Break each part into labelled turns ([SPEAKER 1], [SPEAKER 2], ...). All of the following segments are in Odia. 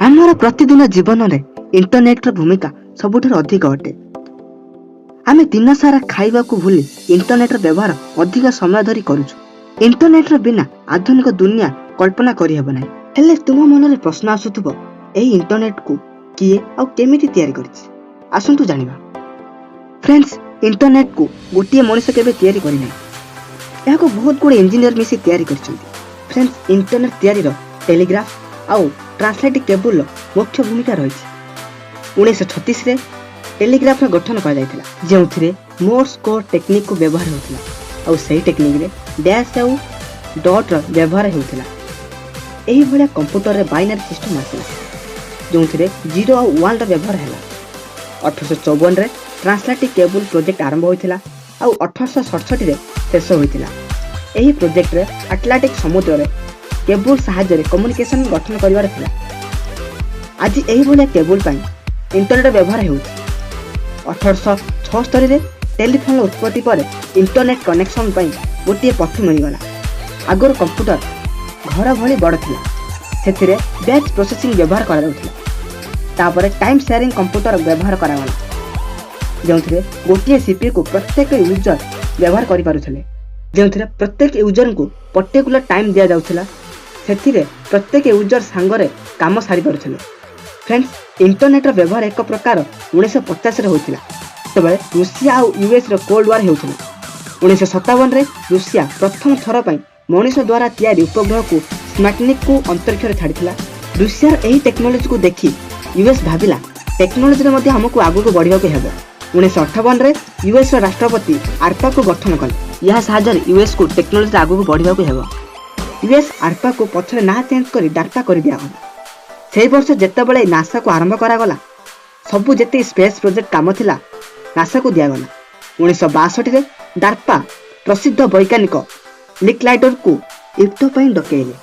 [SPEAKER 1] ଆମର ପ୍ରତିଦିନ ଜୀବନରେ ଇଣ୍ଟରନେଟର ଭୂମିକା ସବୁଠାରୁ ଅଧିକ ଅଟେ। ଆମେ ଦିନ ସାରା ଖାଇବାକୁ ଭୁଲି ଇଣ୍ଟରନେଟର ବ୍ୟବହାର ଅଧିକ ସମୟ ଧରି କରୁଛୁ। ଇଣ୍ଟରନେଟର ବିନା ଆଧୁନିକ ଦୁନିଆ କଳ୍ପନା କରିହେବ ନାହିଁ। ହେଲେ ତୁମ ମନରେ ପ୍ରଶ୍ନ ଆସୁଥିବ, ଏହି ଇଣ୍ଟରନେଟକୁ କିଏ ଆଉ କେମିତି ତିଆରି କରିଛି? ଆସନ୍ତୁ ଜାଣିବା। ଫ୍ରେଣ୍ଡସ୍, ଇଣ୍ଟରନେଟକୁ ଗୋଟିଏ ମଣିଷ କେବେ ତିଆରି କରିନାହିଁ। ଏହାକୁ ବହୁତ ଗୁଡ଼ିଏ ଇଞ୍ଜିନିୟର ମିଶି ତିଆରି କରିଛନ୍ତି। ଫ୍ରେଣ୍ଡସ୍, ଇଣ୍ଟରନେଟ ତିଆରିର ଟେଲିଗ୍ରାଫ ଆଉ ଟ୍ରାନ୍ସଲେଟ୍ କେବୁଲର ମୁଖ୍ୟ ଭୂମିକା ରହିଛି। 1936ରେ ଟେଲିଗ୍ରାଫର ଗଠନ କରାଯାଇଥିଲା, ଯେଉଁଥିରେ ମୋର୍ସ କୋଡ୍ ଟେକ୍ନିକକୁ ବ୍ୟବହାର ହେଉଥିଲା। ଆଉ ସେହି ଟେକ୍ନିକରେ ଡ୍ୟାସ୍ ଆଉ ଡଟ୍ର ବ୍ୟବହାର ହେଉଥିଲା। ଏହିଭଳିଆ କମ୍ପ୍ୟୁଟରରେ ବାଇନାରୀ ସିଷ୍ଟମ ଆସିଲା, ଯେଉଁଥିରେ 0 ଆଉ 1ର ବ୍ୟବହାର ହେଲା। 1854ରେ ଟ୍ରାନ୍ସଲେଟ୍ କେବୁଲ ପ୍ରୋଜେକ୍ଟ ଆରମ୍ଭ ହୋଇଥିଲା ଆଉ 1867ରେ ଶେଷ ହୋଇଥିଲା। ଏହି ପ୍ରୋଜେକ୍ଟରେ ଆଟଲାଣ୍ଟିକ ସମୁଦ୍ରରେ କେବୁଲ ସାହାଯ୍ୟରେ କମ୍ୟୁନିକେସନ ଗଠନ କରିବାର ଥିଲା। ଆଜି ଏହିଭଳିଆ କେବୁଲ ପାଇଁ ଇଣ୍ଟରନେଟ ବ୍ୟବହାର ହେଉଛି। 1876ରେ ଟେଲିଫୋନର ଉତ୍ପତ୍ତି ପରେ ଇଣ୍ଟରନେଟ କନେକ୍ସନ ପାଇଁ ଗୋଟିଏ ପଥ ମିଳିଗଲା। ଆଗରୁ କମ୍ପ୍ୟୁଟର ଘର ଭଳି ବଡ଼ ଥିଲା, ସେଥିରେ ବ୍ୟାଚ୍ ପ୍ରୋସେସିଂ ବ୍ୟବହାର କରାଯାଉଥିଲା। ତାପରେ ଟାଇମ୍ ସେୟାରିଂ କମ୍ପ୍ୟୁଟର ବ୍ୟବହାର କରାଗଲା, ଯେଉଁଥିରେ ଗୋଟିଏ ସିପିୟୁକୁ ପ୍ରତ୍ୟେକ ୟୁଜର ବ୍ୟବହାର କରିପାରୁଥିଲେ, ଯେଉଁଥିରେ ପ୍ରତ୍ୟେକ ୟୁଜରଙ୍କୁ ପର୍ଟିକୁଲାର ଟାଇମ୍ ଦିଆଯାଉଥିଲା। ସେଥିରେ ପ୍ରତ୍ୟେକ ୟୁଜର ସାଙ୍ଗରେ କାମ ସାରିପାରୁଥିଲେ। ଫ୍ରେଣ୍ଡସ୍, ଇଣ୍ଟରନେଟର ବ୍ୟବହାର ଏକ ପ୍ରକାର 1950ରେ ହୋଇଥିଲା, ସେତେବେଳେ ରୁଷିଆ ଆଉ ୟୁଏସର କୋଲ୍ଡ ୱାର୍ ହେଉଥିଲା। 1957ରେ ରୁଷିଆ ପ୍ରଥମ ଥର ପାଇଁ ମଣିଷ ଦ୍ୱାରା ତିଆରି ଉପଗ୍ରହକୁ ସ୍ପୁଟନିକକୁ ଅନ୍ତରୀକ୍ଷରେ ଛାଡ଼ିଥିଲା। ରୁଷିଆର ଏହି ଟେକ୍ନୋଲୋଜିକୁ ଦେଖି ୟୁଏସ୍ ଭାବିଲା, ଟେକ୍ନୋଲୋଜିରେ ମଧ୍ୟ ଆମକୁ ଆଗକୁ ବଢ଼ିବାକୁ ହେବ। 1958ରେ ୟୁଏସ୍ର ରାଷ୍ଟ୍ରପତି ଆର୍ପାକୁ ଗଠନ କଲେ। ଏହା ସାହାଯ୍ୟରେ ୟୁଏସ୍କୁ ଟେକ୍ନୋଲୋଜିରେ ଆଗକୁ ବଢ଼ିବାକୁ ହେବ। ୟୁଏସ୍ ଆର୍ପାକୁ ପଛରେ ନାଁ ଚେଞ୍ଜ କରି ଡାର୍ପା କରିଦିଆଗଲା। ସେହି ବର୍ଷ ଯେତେବେଳେ ନାସାକୁ ଆରମ୍ଭ କରାଗଲା, ସବୁ ଯେତିକି ସ୍ପେସ୍ ପ୍ରୋଜେକ୍ଟ କାମ ଥିଲା ନାସାକୁ ଦିଆଗଲା। 1962ରେ ଡାର୍ପା ପ୍ରସିଦ୍ଧ ବୈଜ୍ଞାନିକ ଲିଙ୍କଲାଇଟରକୁ ଇଫ୍ଟୋ ପାଇଁ ଡକେଇଲେ।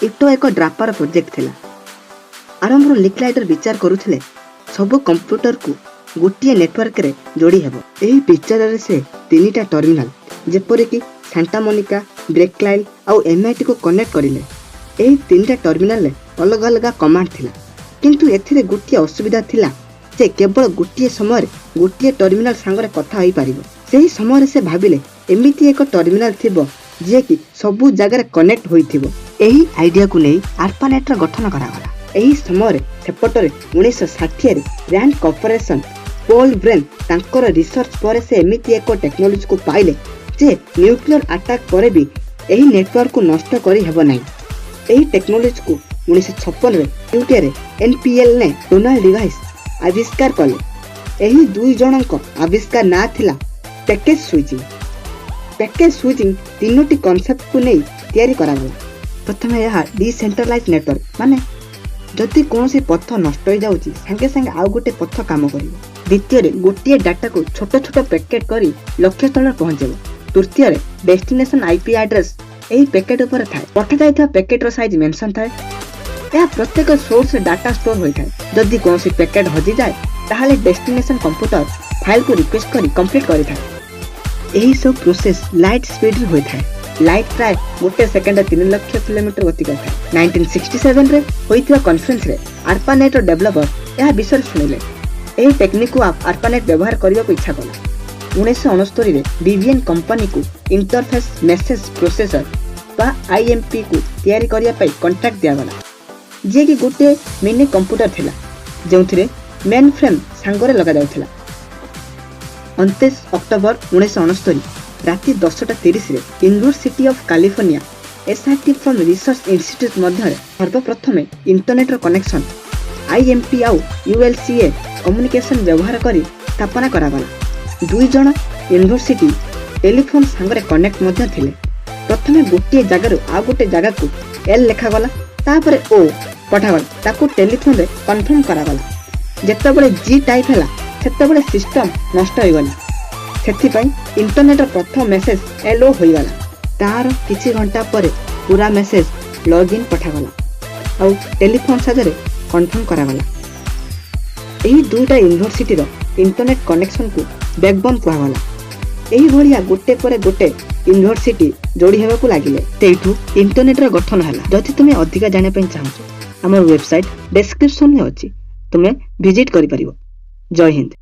[SPEAKER 1] ଇଫ୍ଟୋ ଏକ ଡ୍ରାପାର ପ୍ରୋଜେକ୍ଟ ଥିଲା। ଆରମ୍ଭରୁ ଲିଙ୍କଲାଇଟର ବିଚାର କରୁଥିଲେ ସବୁ କମ୍ପ୍ୟୁଟରକୁ ଗୋଟିଏ ନେଟୱାର୍କରେ ଯୋଡ଼ି ହେବ। ଏହି ବିଚାରରେ ସେ 3ଟା ଟର୍ମିନାଲ ଯେପରିକି ସାଣ୍ଟା ମୋନିକା, ବ୍ରେକ୍ଲାଇନ୍ ଆଉ MITକୁ କନେକ୍ଟ କରିଲେ। ଏହି 3ଟା ଟର୍ମିନାଲରେ ଅଲଗା ଅଲଗା କମାଣ୍ଡ ଥିଲା, କିନ୍ତୁ ଏଥିରେ ଗୋଟିଏ ଅସୁବିଧା ଥିଲା ଯେ କେବଳ ଗୋଟିଏ ସମୟରେ ଗୋଟିଏ ଟର୍ମିନାଲ ସାଙ୍ଗରେ କଥା ହୋଇପାରିବ। ସେହି ସମୟରେ ସେ ଭାବିଲେ ଏମିତି ଏକ ଟର୍ମିନାଲ ଥିବ ଯିଏକି ସବୁ ଜାଗାରେ କନେକ୍ଟ ହୋଇଥିବ। ଏହି ଆଇଡିଆକୁ ନେଇ ଆର୍ପାନେଟର ଗଠନ କରାଗଲା। ଏହି ସମୟରେ ସେପଟରେ 1960ରେ ରାଣ୍ଡ କର୍ପୋରେସନ ପୋଲ ବ୍ରେନ୍ ତାଙ୍କର ରିସର୍ଚ୍ଚ ପରେ ସେ ଏମିତି ଏକ ଟେକ୍ନୋଲୋଜିକୁ ପାଇଲେ ଯେ ନ୍ୟୁକ୍ଲିୟର ଆଟାକ୍ ପରେ ବି ଏହି ନେଟୱାର୍କକୁ ନଷ୍ଟ କରି ହେବ ନାହିଁ। ଏହି ଟେକ୍ନୋଲୋଜିକୁ 1956ରେ ୟୁକେରେ NPL ଡୋନାଲ୍ଡ ଡିଭାଇସ୍ ଆବିଷ୍କାର କଲେ। ଏହି ଦୁଇ ଜଣଙ୍କ ଆବିଷ୍କାର ନାଁ ଥିଲା ପ୍ୟାକେଜ ସୁଇଚିଂ। ପ୍ୟାକେଜ ସୁଇଚିଂ 3ଟି କନସେପ୍ଟକୁ ନେଇ ତିଆରି କରାଗଲା। ପ୍ରଥମେ ଏହା ଡିସେଣ୍ଟ୍ରାଲାଇଜ୍ ନେଟୱାର୍କ, ମାନେ ଯଦି କୌଣସି ପଥ ନଷ୍ଟ ହୋଇଯାଉଛି ସାଙ୍ଗେ ସାଙ୍ଗେ ଆଉ ଗୋଟେ ପଥ କାମ କରିବ। ଦ୍ୱିତୀୟରେ ଗୋଟିଏ ଡାଟାକୁ ଛୋଟ ଛୋଟ ପ୍ୟାକେଟ କରି ଲକ୍ଷ୍ୟସ୍ଥଳରେ ପହଞ୍ଚାଇବ। ତୃତୀୟରେ ଡେଷ୍ଟିନେସନ IP ଆଡ୍ରେସ୍ ଏହି ପ୍ୟାକେଟ ଉପରେ ଥାଏ। ପଠାଯାଇଥିବା ପ୍ୟାକେଟର ସାଇଜ ମେନସନ ଥାଏ। ଏହା ପ୍ରତ୍ୟେକ ସୋର୍ସରେ ଡାଟା ଷ୍ଟୋର ହୋଇଥାଏ। ଯଦି କୌଣସି ପ୍ୟାକେଟ ହଜିଯାଏ ତାହେଲେ ଡେଷ୍ଟିନେସନ କମ୍ପ୍ୟୁଟର ଫାଇଲକୁ ରିକ୍ୱେଷ୍ଟ କରି କମ୍ପ୍ଲିଟ୍ କରିଥାଏ। ଏହି ସବୁ ପ୍ରୋସେସ ଲାଇଟ୍ ସ୍ପିଡରେ ହୋଇଥାଏ। ଲାଇଟ୍ ପ୍ରାୟ 1 ସେକେଣ୍ଡରେ 3 ଲକ୍ଷ କିଲୋମିଟର ଗତି କରିଥାଏ। 1967ରେ ହୋଇଥିବା କନଫରେନ୍ସରେ ଆର୍ପାନେଟର ଡେଭଲପର ଏହା ବିଷୟରେ ଶୁଣିଲେ। ଏହି ଟେକ୍ନିକକୁ ଆର୍ପାନେଟ ବ୍ୟବହାର କରିବାକୁ ଇଚ୍ଛା କଲା। 1969ରେ BBN କମ୍ପାନୀକୁ ଇଣ୍ଟରଫେସ ମେସେଜ ପ୍ରୋସେସର ବା IMPକୁ ତିଆରି କରିବା ପାଇଁ କଣ୍ଟ୍ରାକ୍ଟ ଦିଆଗଲା, ଯିଏକି ଗୋଟିଏ ମିନି କମ୍ପ୍ୟୁଟର ଥିଲା, ଯେଉଁଥିରେ ମେନ୍ ଫ୍ରେମ୍ ସାଙ୍ଗରେ ଲଗାଯାଉଥିଲା। 29 ଅକ୍ଟୋବର 1969 ରାତି 10:30ରେ university of California SRT from research institute ମଧ୍ୟରେ ସର୍ବପ୍ରଥମେ ଇଣ୍ଟରନେଟର କନେକ୍ସନ IMP ଆଉ ULCA କମ୍ୟୁନିକେସନ ବ୍ୟବହାର କରି ସ୍ଥାପନା କରାଗଲା। ଦୁଇ ଜଣ ୟୁନିଭର୍ସିଟି ଟେଲିଫୋନ ସାଙ୍ଗରେ କନେକ୍ଟ ମଧ୍ୟ ଥିଲେ। ପ୍ରଥମେ ଗୋଟିଏ ଜାଗାରୁ ଆଉ ଗୋଟେ ଜାଗାକୁ L ଲେଖାଗଲା, ତାପରେ O ପଠାଗଲା। ତାକୁ ଟେଲିଫୋନରେ କନଫର୍ମ କରାଗଲା। ଯେତେବେଳେ G ଟାଇପ୍ ହେଲା ସେତେବେଳେ ସିଷ୍ଟମ ନଷ୍ଟ ହୋଇଗଲା। ସେଥିପାଇଁ ଇଣ୍ଟରନେଟର ପ୍ରଥମ ମେସେଜ LO ହୋଇଗଲା। ତାର କିଛି ଘଣ୍ଟା ପରେ ପୁରା ମେସେଜ ଲଗ୍ଇନ୍ ପଠାଗଲା ଆଉ ଟେଲିଫୋନ ସାହାଯ୍ୟରେ କନଫର୍ମ କରାଗଲା। ଏହି ଦୁଇଟା ୟୁନିଭର୍ସିଟିର ଇଣ୍ଟରନେଟ କନେକ୍ସନକୁ ବ୍ୟାକବୋନ କୁହାଗଲା। ଏହିଭଳିଆ ଗୋଟେ ପରେ ଗୋଟେ ୟୁନିଭର୍ସିଟି ଯୋଡ଼ି ହେବାକୁ ଲାଗିଲେ। ସେଇଠୁ ଇଣ୍ଟରନେଟର ଗଠନ ହେଲା। ଯଦି ତୁମେ ଅଧିକା ଜାଣିବା ପାଇଁ ଚାହୁଁଛ आम वेबसाइट डिस्क्रिप्शन में अच्छी, तुम विजिट कर। जय हिंद।